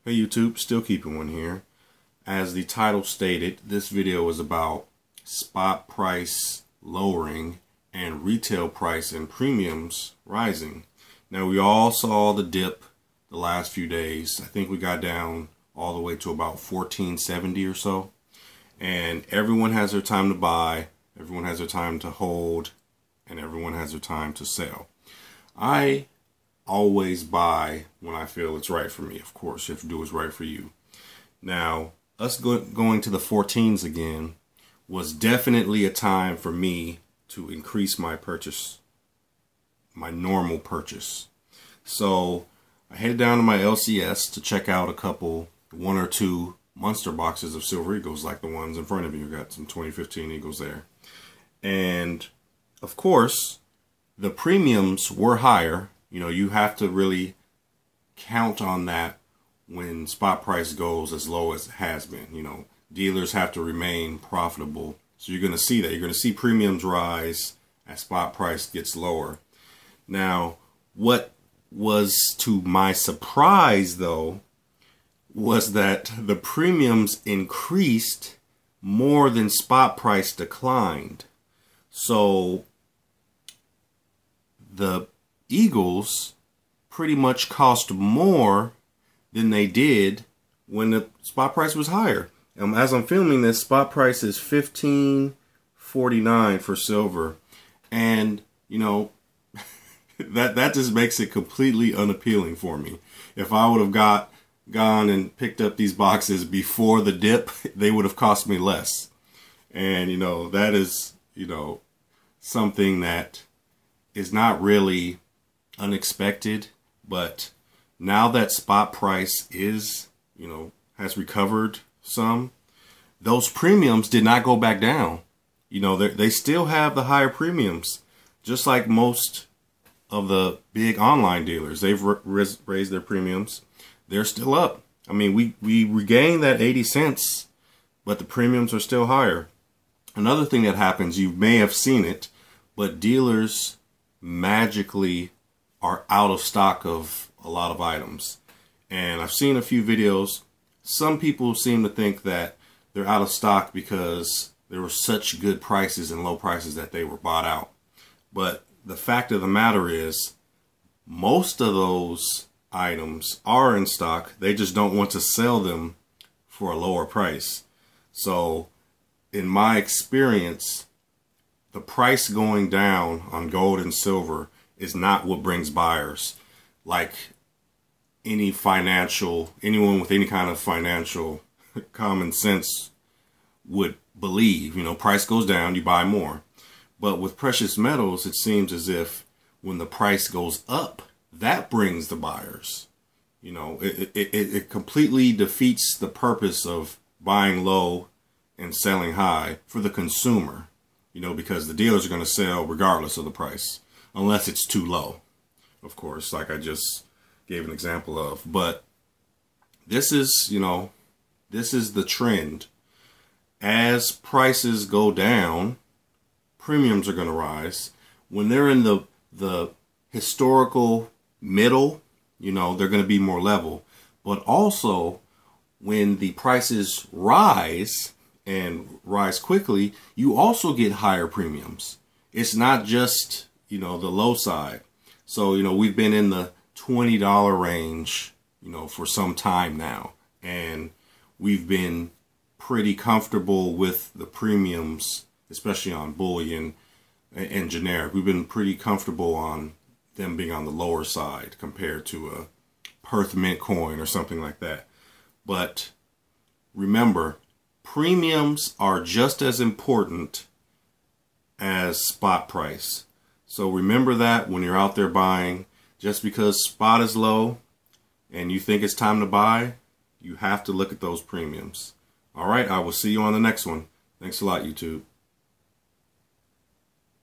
Hey YouTube, still keeping one here. As the title stated, this video is about spot price lowering and retail price and premiums rising. Now we all saw the dip the last few days. I think we got down all the way to about 1470 or so. And everyone has their time to buy, everyone has their time to hold, and everyone has their time to sell. I always buy when I feel it's right for me. Of course, you have to do what's right for you. Now, us going to the 14s again was definitely a time for me to increase my purchase, my normal purchase. So I headed down to my LCS to check out one or two monster boxes of Silver Eagles, like the ones in front of you. Got some 2015 Eagles there. And of course, the premiums were higher. You know, you have to really count on that when spot price goes as low as it has been. You know, dealers have to remain profitable. So you're going to see that. You're going to see premiums rise as spot price gets lower. Now, what was to my surprise, though, was that the premiums increased more than spot price declined. So the Eagles pretty much cost more than they did when the spot price was higher. As I'm filming this, spot price is $15.49 for silver, and you know that just makes it completely unappealing for me. If I would have gone and picked up these boxes before the dip, they would have cost me less. And you know, that is, you know, something that is not really unexpected, but now that spot price is, you know, has recovered some, those premiums did not go back down. You know, they still have the higher premiums, just like most of the big online dealers. They've raised their premiums. They're still up. I mean, we regained that 80 cents, but the premiums are still higher. Another thing that happens, you may have seen it, but dealers magically are out of stock of a lot of items. And I've seen a few videos. Some people seem to think that they're out of stock because there were such good prices and low prices that they were bought out. But the fact of the matter is, most of those items are in stock. They just don't want to sell them for a lower price. So in my experience, the price going down on gold and silver is not what brings buyers. Like anyone with any kind of financial common sense would believe, you know, price goes down, you buy more. But with precious metals, it seems as if when the price goes up, that brings the buyers. You know, it completely defeats the purpose of buying low and selling high for the consumer, you know, because the dealers are going to sell regardless of the price, unless it's too low, of course, like I just gave an example of. But this is, you know, this is the trend. As prices go down, premiums are going to rise. When they're in the historical middle, you know, they're going to be more level. But also, when the prices rise and rise quickly, you also get higher premiums. It's not just, you know, the low side. So, you know, we've been in the $20 range, you know, for some time now, and we've been pretty comfortable with the premiums, especially on bullion and generic. We've been pretty comfortable on them being on the lower side compared to a Perth Mint coin or something like that. But remember, premiums are just as important as spot price. So remember that when you're out there buying. Just because spot is low and you think it's time to buy, you have to look at those premiums. All right, I will see you on the next one. Thanks a lot, YouTube.